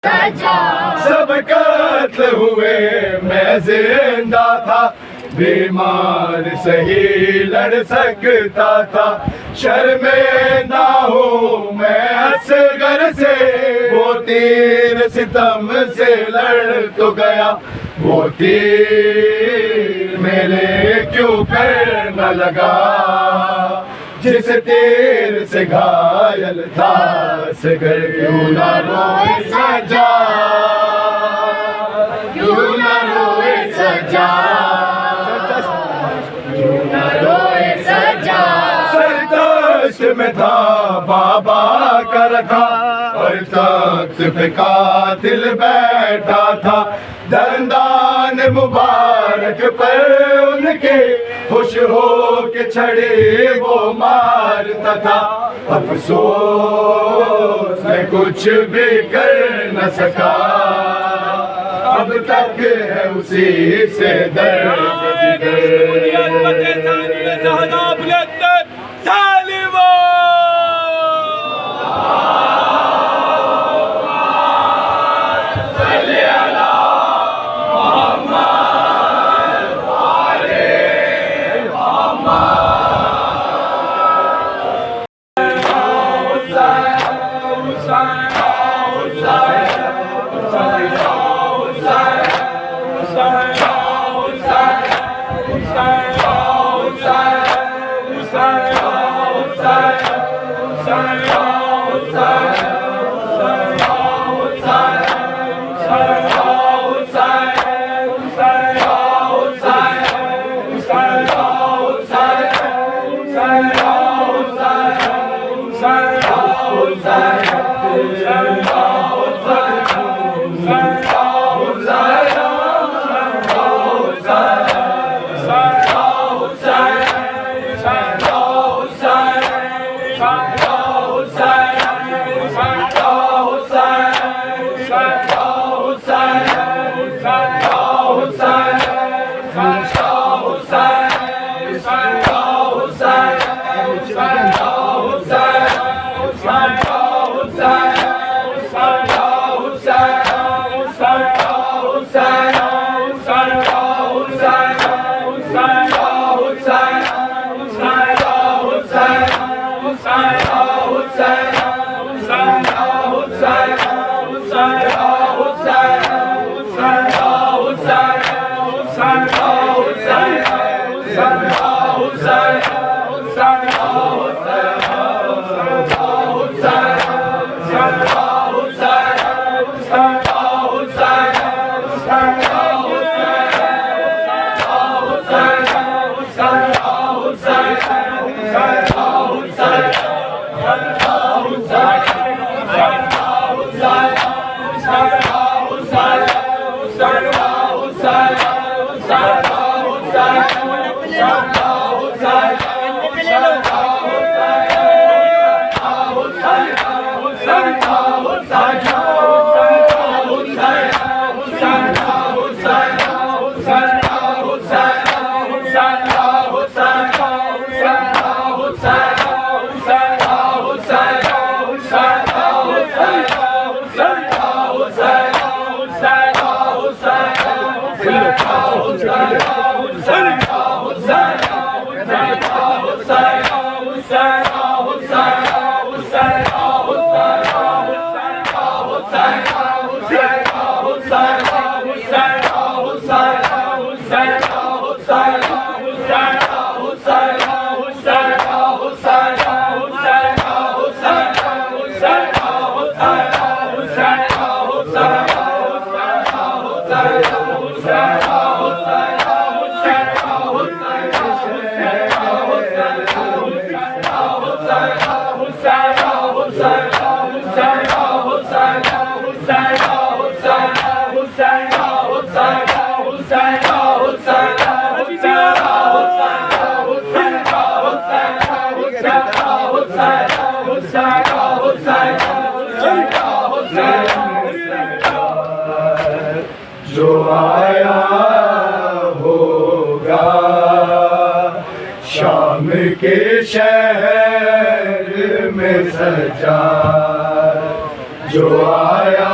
सब कत्ल हुए मैं जिंदा था, बीमार सही लड़ सकता था। शर्मिंदा हूँ मैं असगर से, वो तीर सितम से लड़ तो गया, वो तीर मेरे क्यों कर न लगा। जिस तीर से घायल था असगर, क्यों न रोए सजा, क्यों न रोए सजा, क्यों न रोए सजा। सरदश्त में था बाबा का रखा, और तख्त पे कातिल बैठा था। दंदान मुबारक पर उनके खुश हो के छड़े वो मारता था। अफसोस मैं कुछ भी कर न सका, अब तक है उसी से दर्द जो आया होगा शाम के शहर में सजा, जो आया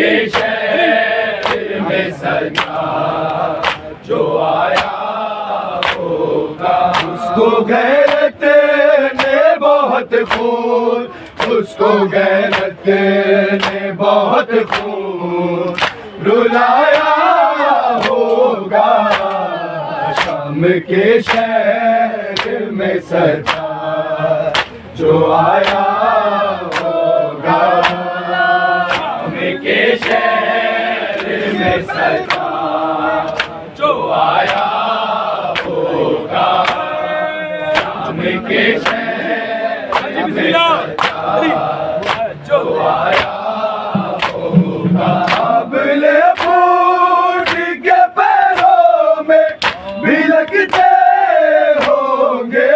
के शहर में सजा जो आया होगा। उसको गैरत ने बहुत खून, उसको गैरत ने बहुत खून रुलाया होगा। शाम के शहर में सजा जो आया होगा। शाम के शहर में सजा जो आया होगा। शाम के शहर में सजा जो आया होगा। अबले फूट के पैरों में भी लगते होंगे,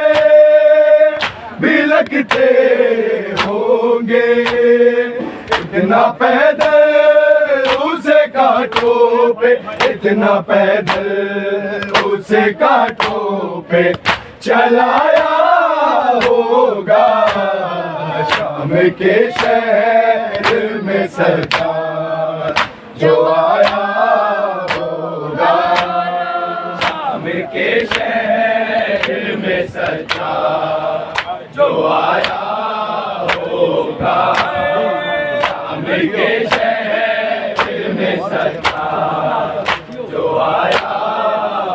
भी लगते होंगे। इतना पैदल उसे कांटों पे, इतना पैदल उसे कांटों पे चलाया होगा। शाम के शहर में सजा जो आया होगा। शाम के शहर में सजा जो आया होगा। शाम के शहर में सजा जो आया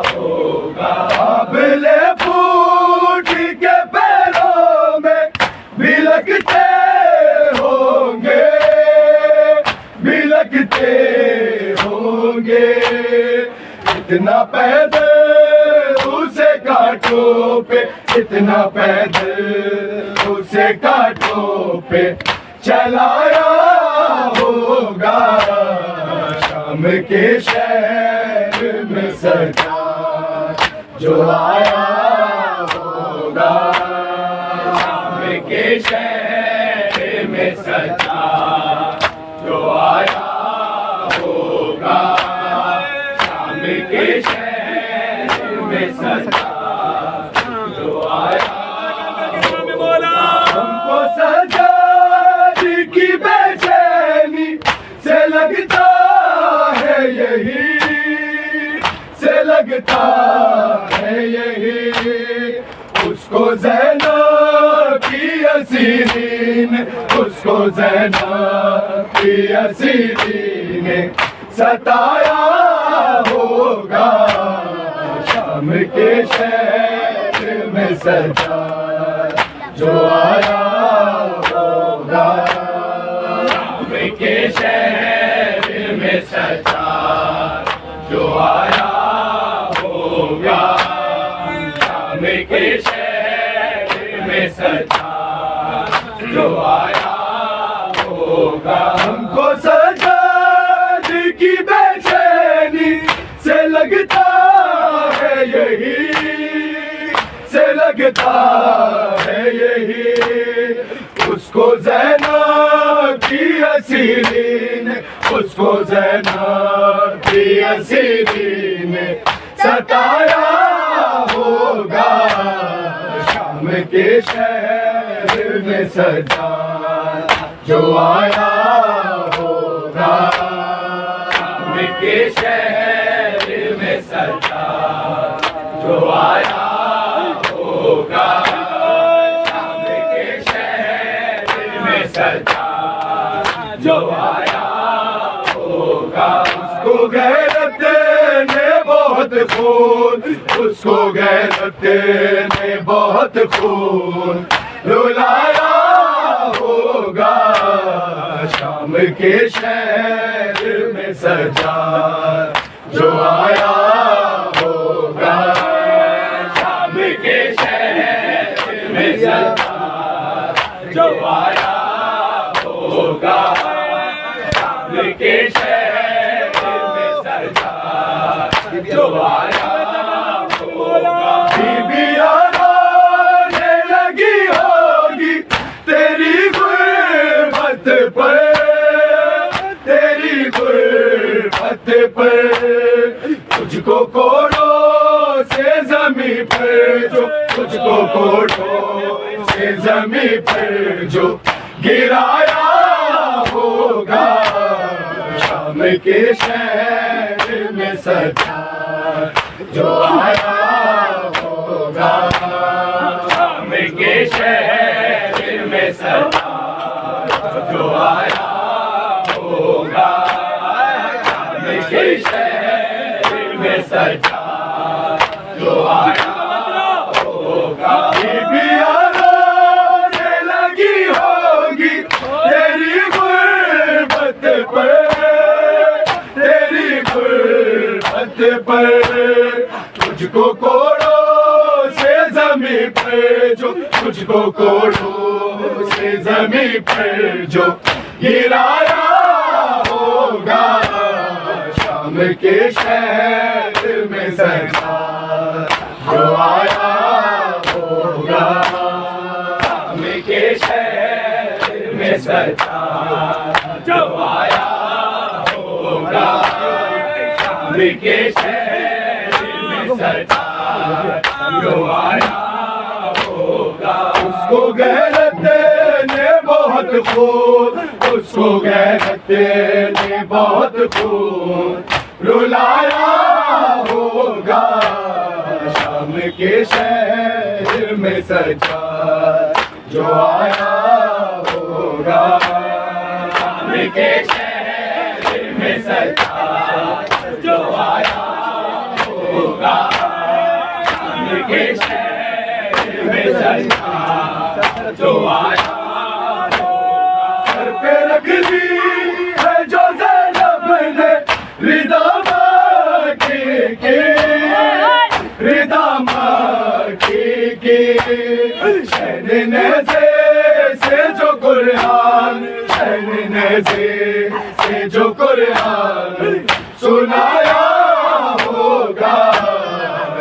होगा। अबले फूट के पैरों में भी लगते होंगे, भी लगते होंगे। इतना पैदल उसे कांटों पे, इतना पैदल उसे कांटों पे चलाया होगा। शाम के शहर में सजा जो आया होगा। शाम के शहर में सजा जो आया होगा। शाम के शहर में सजा जो आया होगा। हमको सजा की बेचैनी से लगता है यही, से लगता है यही। उसको ज़ैनब की असीरी ने, उसको ज़ैनब की असीरी ने सताया होगा। शाम के शहर में सजा जो आया होगा। शाम के शहर में सजा जो आया होगा। शाम के शहर में सजा जो आया होगा। हमको सजा की बेचैनी से लगता है यही, से लगता है यही। उसको ज़ैनब की असीरी ने, उसको ज़ैनब की असीरी ने सताया होगा। शाम के शहर में सजा जो आया होगा। शाम के शहर में सजा जो आया होगा। शाम के शहर में सजा जो आया होगा। उसको गैरत ने बहुत खून, उसको गैरत ने बहुत खून रुलाया होगा। शाम के शहर में सजा जो आया होगा। शाम के शहर में सजा जो आया होगा। शाम के शहर में सजा जो आया होगा। बीबियां रोने लगी होगी तेरी गुर्बत पर, तेरी गुर्बत पर। तुझको कोड़ों से ज़मीं पर जो, तुझको कोड़ों से ज़मीं पर जो गिराया होगा। के शहर में सजा जो आया होगा, शाम के शहर में सजा जो आया होगा, शाम के शहर में सजा जो आया होगा। बीबियां रोने लगी होगी तेरी गुर्बत पर, तेरी गुर्बत पर। तुझको कोड़ों से ज़मीं पर जो, तुझको कोड़ों से ज़मीं पर जो गिराया होगा, शाम के शहर में सजा जो आया होगा, शाम के शहर में सजा जो आया होगा, शाम के शहर में सजा जो आया होगा। उसको गैरत ने बहुत खून, उसको गैरत ने बहुत खून रुलाया होगा, शाम के शहर में सजा जो आया होगा, शाम के शहर में सजा जो आया होगा, शाम के शहर में सजा जो आया होगा। सर पे रख ली है जो ज़ैनब ने रिदा मांगी की, रिदा मांगी की। शहनने से जो कुरान, शहनने से जो कुरान सुनाया होगा,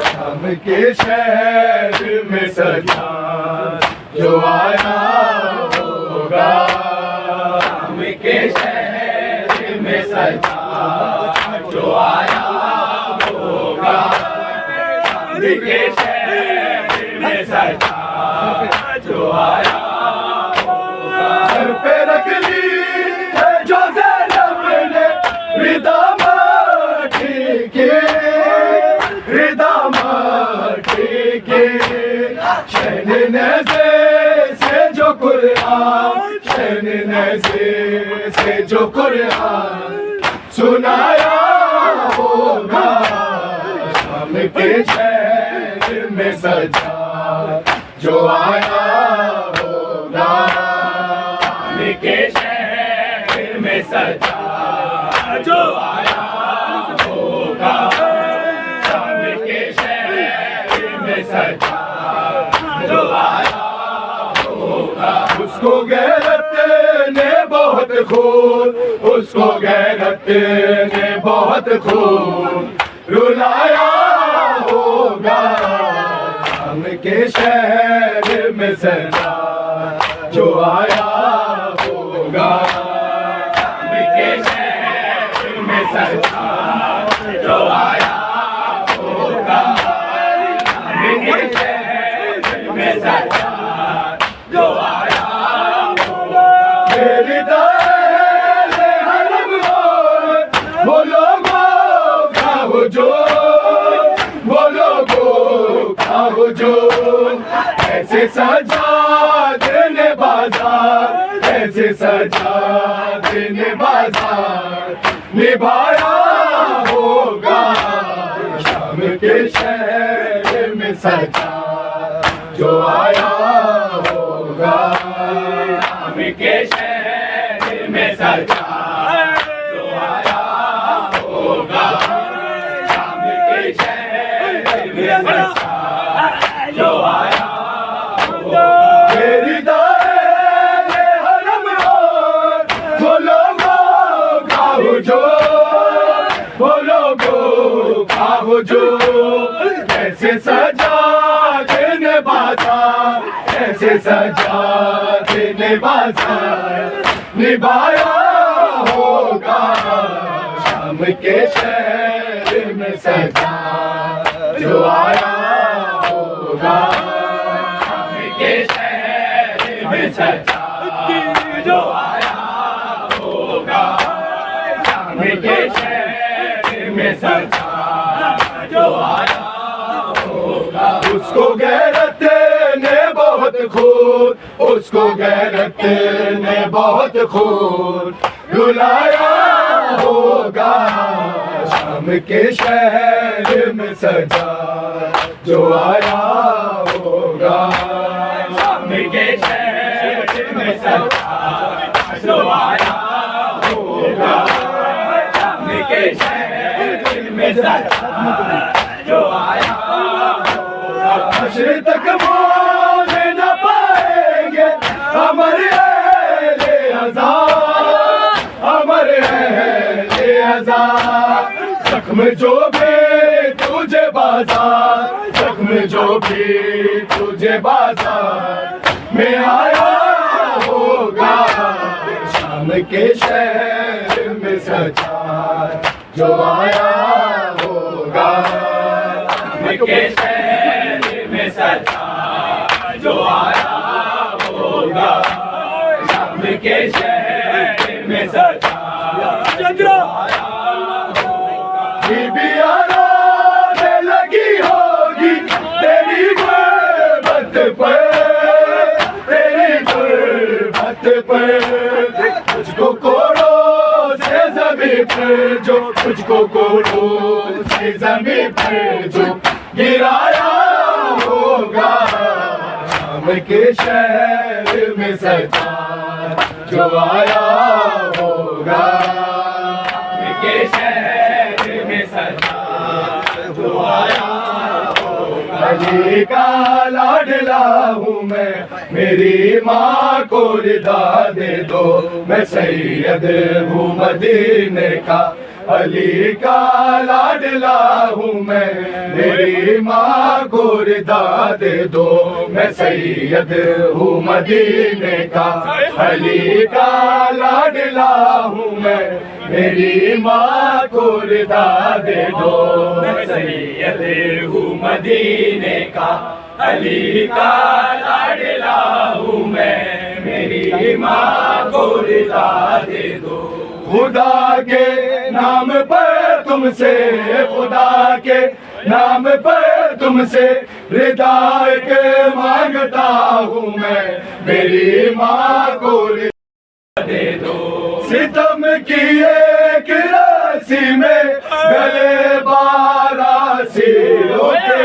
शाम के शहर में सजा जो आया होगा, शाम के शहर में सजा जो आया होगा, शाम के शहर में सजा जो आया होगा। सर पे रख ली है जो ज़ैनब ने रिदा मांगी की, रिदा मांगी की। शहनने से जो कुरान, शहनने से जो कुरान सुनाया होगा, शाम के शहर में सजा जो आया होगा, शाम के शहर में सजा जो आया होगा, शाम के शहर में सजा जो आया होगा। उसको गैरत ने बहुत खून, उसको गैरत ने बहुत खून रुलाया होगा, शाम के शहर में सजा जो आया होगा, शाम के शहर में सजा जो आया होगा, शाम के शहर में सजा जो आया होगा। मेरी दाले हरम वो लोगों का वो जो, वो लोगों का वो जो ऐसे सजा देने बाजार, ऐसे सजा देने बाजार निभाया होगा, शाम के शहर में सजा जो आया होगा, शाम के शहर में सजा जो आया होगा, शाम के शहर में सजा जो आया होगा। मेरी दाले हरम वो लोगों का जो, वो लोगों का जो ऐसे सजा देने बाजार, ऐसे सजा देने बाजार निभाया होगा, शाम के शहर में सजा जो आया होगा, शाम के शहर में सजा जो आया होगा, शाम के में सजा जो आया होगा। उसको गैरत ने बहुत खून, उसको गैरत ने बहुत खून रुलाया होगा। शाम के शहर में सजा जो आया होगा। शाम के शहर में सजा जो आया होगा। शाम के शहर में सजा जो आया होगा। हश्र तक मोल न पाएंगे अमर अहले अज़ां, अमर अहले अज़ां। जख्म जो भी तुझे बाजार, जख्म जो भी तुझे बाजार में आया होगा। शाम के शहर में सजा जो आया होगा। शाम के शहर में सजा जो आया होगा। शाम के शहर में सजा जो आया होगा। बीबियां रोने लगी होगी तेरी गुर्बत पर, तेरी गुर्बत पर। तुझको कोड़ों से ज़मीं पर जो, तुझको कोड़ों से ज़मीं पर जो गिराया होगा। शाम के शहर में सजा जो आया होगा। शाम के शहर में सजा जो आया होगा। अली का लाडला हूँ मैं, मेरी माँ को रिदा दे दो। मैं सैयद हूँ मदीने का, अली का लाडला हूँ मैं, मेरी माँ को रिदा दे दो। मैं सैयद हूँ मदीने का, अली का लाडला हूँ मैं, मेरी माँ को रिदा दे दो। मैं सैयद हूँ मदीने का, अली का लाडला हूँ मैं, मेरी माँ को रिदा दे दो। खुदा के नाम पर तुमसे, खुदा के नाम पर तुमसे रिदा के मांगता हूँ मैं, मेरी माँ को रिदा दे दो। सितम की एक राशि में गले 12 सिरों के,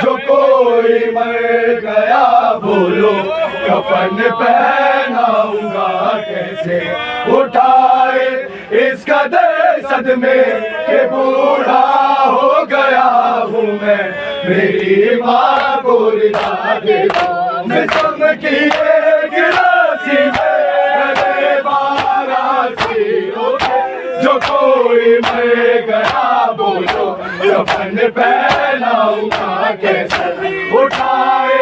जो कोई मर गया बोलो कफन पहनाऊंगा कैसे। उठाए इस कदर सदमे के बूढ़ा हो गया हूँ मैं, मेरी माँ को रिदा दे दो। मैं सितम की एक राशि में गले 12 सिरों के, जो कोई मर गया बोलो कफन पहनाऊंगा कैसे। उठाए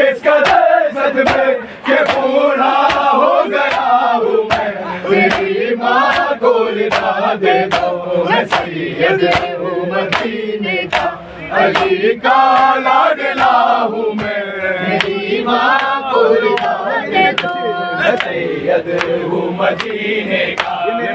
इस कदर सदमे के बूढ़ा हो गया हूँ मैं, मेरी माँ को रिदा दे दो। मैं सैयद हूँ मदीने का, अली का लाडला हूँ मैं, मेरी माँ को रिदा दे दो। मैं सैयद हूँ मदीने का,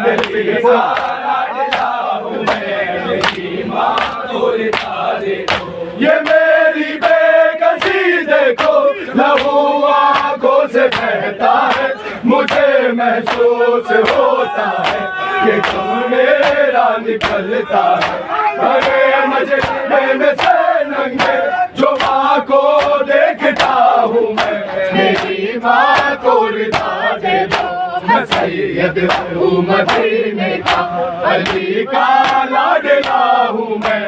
अली का लाडला हूँ मैं, मेरी माँ को रिदा दे दो। ये मेरी बेकसी देखो लहू आँखों से बहता है, मुझे महसूस होता है कि तुम मेरा निकलता है। अरे मजमे में से नंगे जो माँ को देखता हूँ मैं, मेरी माँ को रिदा दे दो। मैं सैयद हूँ मदीने का, अली का लाडला हूँ मैं,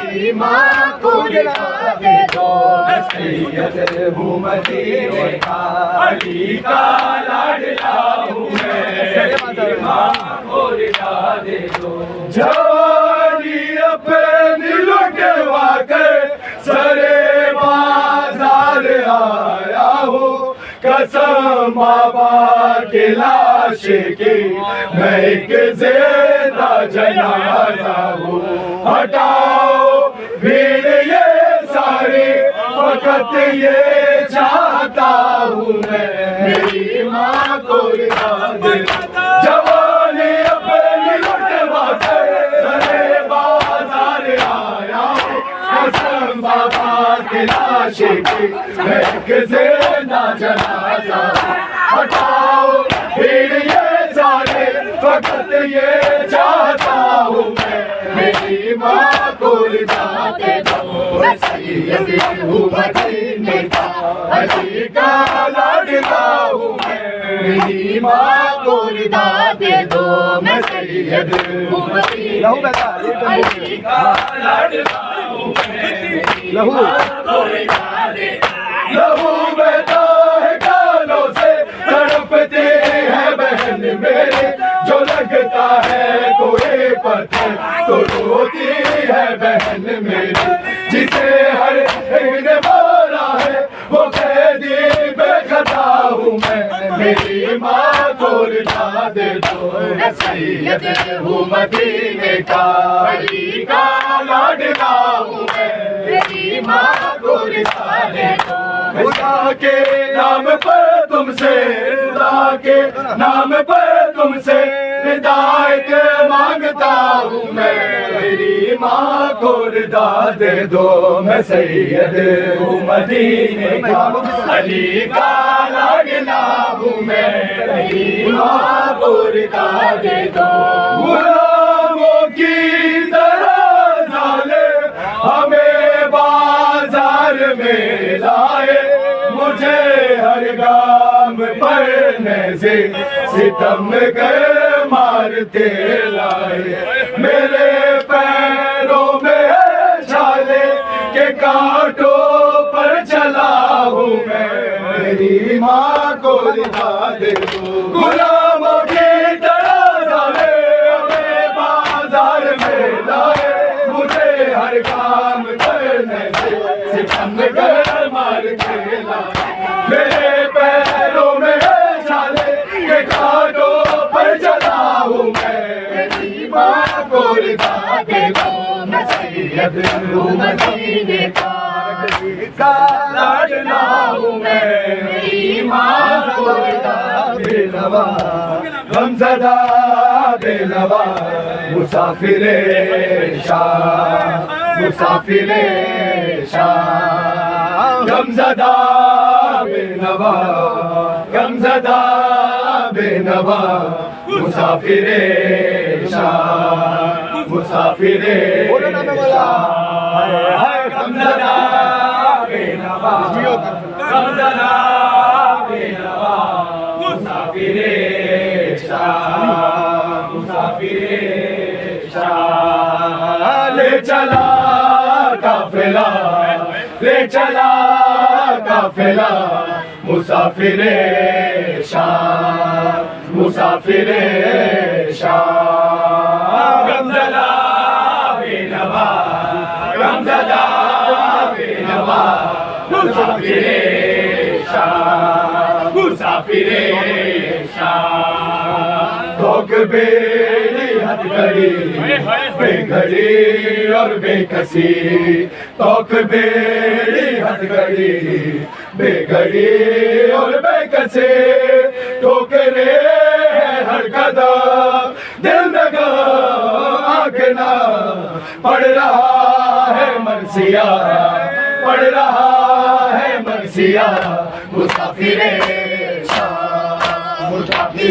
मेरी माँ को रिदा दे दो। मैं सैयद हूँ मदीने का, अली का लाडला हूँ मैं, मेरी माँ को रिदा दे दो। जवानी अपनी लुटवा कर सरे बाजार आया हूँ, कसम बाबा के लाश की मैं एक ज़िंदा जनाजा हूँ। हटाओ भीड़ ये सारी, फकत ये चाहता हूँ मैं, मेरी माँ को रिदा दे। जवानी अपनी लुटवा कर सरे बाबा की लाश की महक से ना जनाजा हटाओ भीड़ ये सारे फकत ये चाहता हूँ मैं मेरी माँ को रिदा दे दो मैं सैयद हूँ मदीने का अली का लाडला हूँ मैं मेरी माँ को रिदा दे दो मैं सैयद हूँ मदीने का अली का लाडला हूँ मैं लहू बहता है गालों से तड़पते हैं बहन मेरे जो लगता है कोई पत्थर तो रोती है बहन मेरी जिसे हर एक ने मारा है वो कैदी बेखता हूँ मैं मेरी माँ को रिदा दे दो मैं सैयद हूँ मदीने का अली का लाडला हूँ मैं मेरी माँ को रिदा दे दो खुदा के नाम पर तुमसे खुदा के नाम पर तुमसे हिदायत मांगता हूँ मैं मेरी माँ को रिदा दे दो मैं सैयद हूँ मदीने का अली का लाडला हूँ मैं मेरी माँ को रिदा दे दो गुलामों की तरह जाले हमें बाजार में लाए मुझे हर गाम पड़ने से सितम कर मारते लाए मेरे पैरों में छाले के कांटों पर चला हूँ मैं मेरी माँ को रिदा दे दो गुलामों की तरह जाले हमें बाजार में लाए मुझे हर काम करने से सितम कर मारते लाए मेरे पैरों में छाले के कांटों पर चला हूँ मैं मेरी माँ को रिदा दे दो मैं सैयद हूँ मदीने का लाडला हूँ मैं मेरी माँ को रिदा दे दो गमज़दा बेनवा मुसाफिरे शाह मुसाफिरे शाह गमज़दा बेनवा गमज़दा बेनवा मुसाफिरे शाह मुसाफिरे गमज़दा बेनवा गमज़दा बेनवा मुसाफिरे शाह मुसाफिरे शाह ले चला काफिला ले चला काफिला मुसाफिरे शाह मुसाफिरे शाह गमज़दा बेनवा गमज़दा बेनवा मुसाफिरे शाह मुसाफिरे शाह ठोक बेड़ी हथकड़ी बेघड़ी और बेकसी ठोक बेड़ी हथकड़ी बेघड़ी और बेकसी ठोकरे है हर कदम दिल में आंखना पड़ रहा है मरसिया पड़ रहा है मरसिया मुसाफिरे शाह मुसाफिरे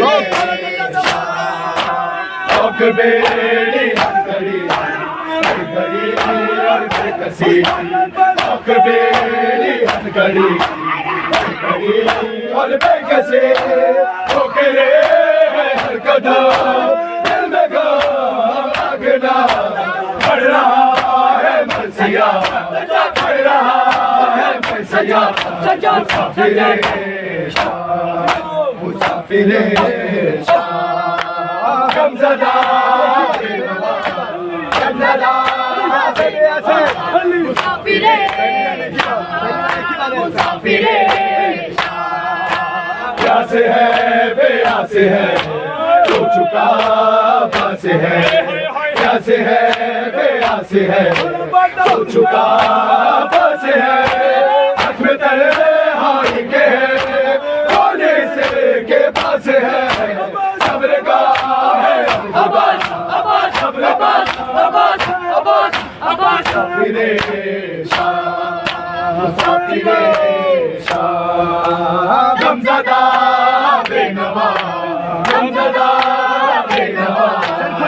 ठोक बेड़ी हथकड़ी बेघड़ी और बेकसी ठोक बेड़ी हथकड़ी बेघड़ी और बेकसी ठोकरे है हर कदम दिल में आंखना पड़ रहा है मरसिया पड़ रहा है मरसिया मुसाफिरे शाह मुसाफिरे शाह गमज़दा बेनवा गमज़दा मुसाफिरे मुसाफिरे प्यास है बेआस है जो चुका पास है प्यास है बेआस है जो चुका पास है हाथ में तन्हाई के कोने से के पास है सब्र का है अब्बास अब्बास सब्र का अब्बास अब्बास अब्बास मुसाफिरे शाह मुसाफिरे शाह गमज़दा बेनवा गमज़दा बेनवा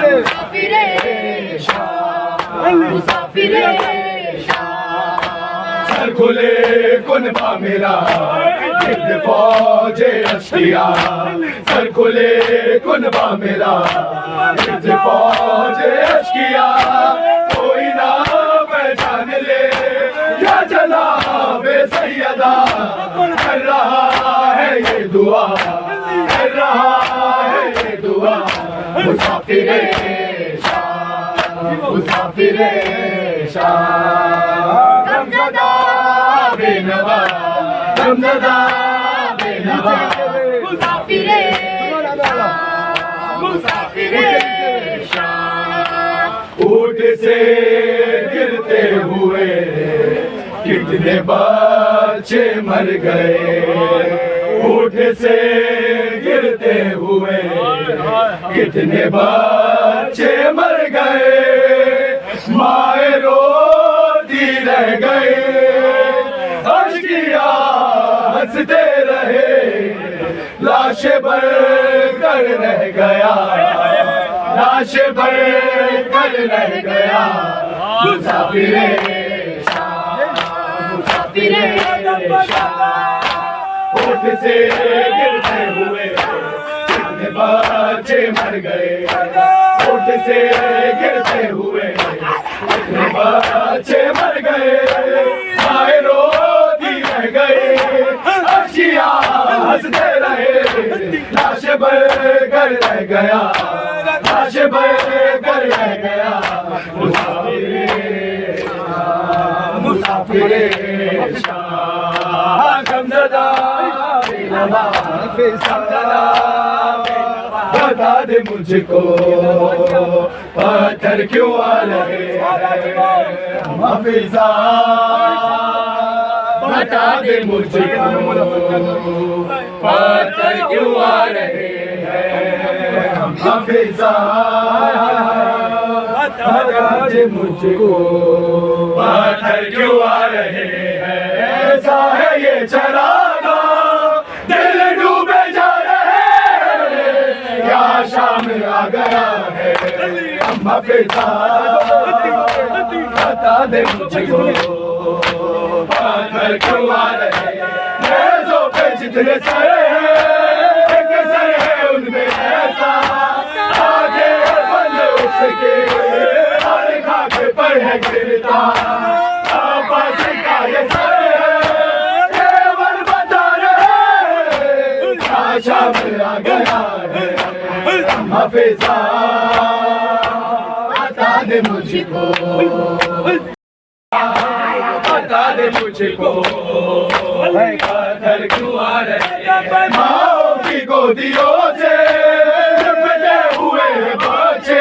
मुसाफिरे शाह मुसाफिरे सर खुले कुनबा मेरा गिरद फौजे अश्किया सर खुले कुनबा मेरा गिरद फौजे अश्किया कोई ना पहचान ले या जला बे सैयदा कर रहा है ये दुआ कर रहा है ये दुआ मुसाफिरे शाह मुसाफिरे शाह गमज़दा बेनवा गमज़दा बेनवा मुसाफिरे मुसाफिरे शाह ऊँट से गिरते हुए कितने बच्चे मर गए ऊँट से गिरते हुए कितने बच्चे मर गए माए रोती रह गए अश्किया हंसते रहे लाश भर कर रह गया लाश भर कर रह गया मुसाफिरे मुसाफिरे ऊँट से गिरते हुए कितने बच्चे मर गए ऊँट से गिरते हुए कितने बच्चे मर गए माए रोती रह गए अश्किया हंसते रहे लाश भर कर रह गया लाश भर कर रह गया मुसाफिरे मुसाफिरे शाह गमज़दा बेनवा गमज़दा बता दे मुझको पत्थर क्यों आ रहे हफीज़ा बता दे मुझको पत्थर क्यों आ रहे हैं हफीज़ा बता दे मुझको पत्थर क्यों आ रहे हैं ऐसा है ये चरागा दिल डूबे जा रहे हैं क्या शाम आ गया है हफीज़ा बता दे मुझको पत्थर क्यों आ रहे हैं पे जितने सर हैं एक सर है उनमें ऐसा आगे बंद उसके हर खाके पर है गिरता आपस का ये सर है केवल बता रहे आशा में आ गया है हफीज़ा बता दे मुझको बता दे मुझको पत्थर क्यों आ रहे माओ की गोदियों से लिपटे हुए बच्चे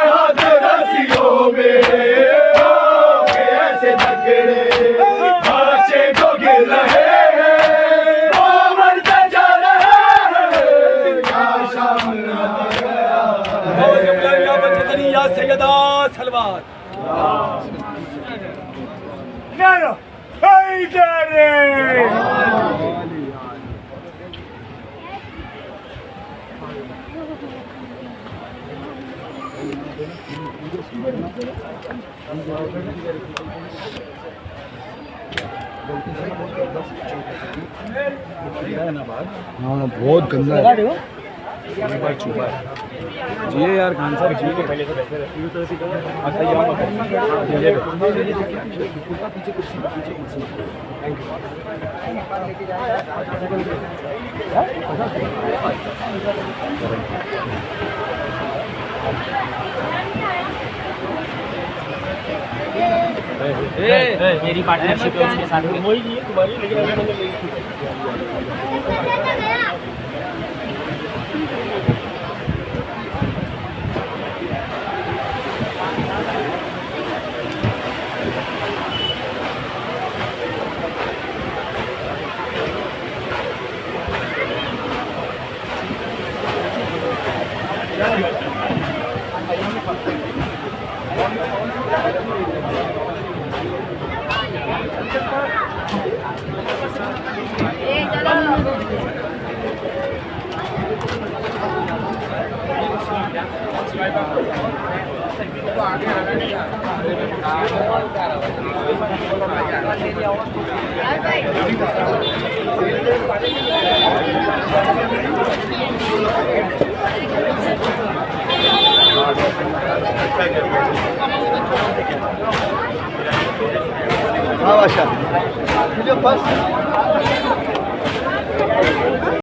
हाथ रस्सियों में ऐसे धकेले बच्चे को गिर रहे वो मरते जा रहे क्या शाम आ गया सैयदा सलवार नारा हैदरे हाँ बहुत गंदा है चुपा है जी यार खान साहब जी के पहले से वैसे मेरी पार्टनरशिप है उसके साथ में वही नहीं है तुम्हारी लेकिन हाँ बादशाह, फर्स्ट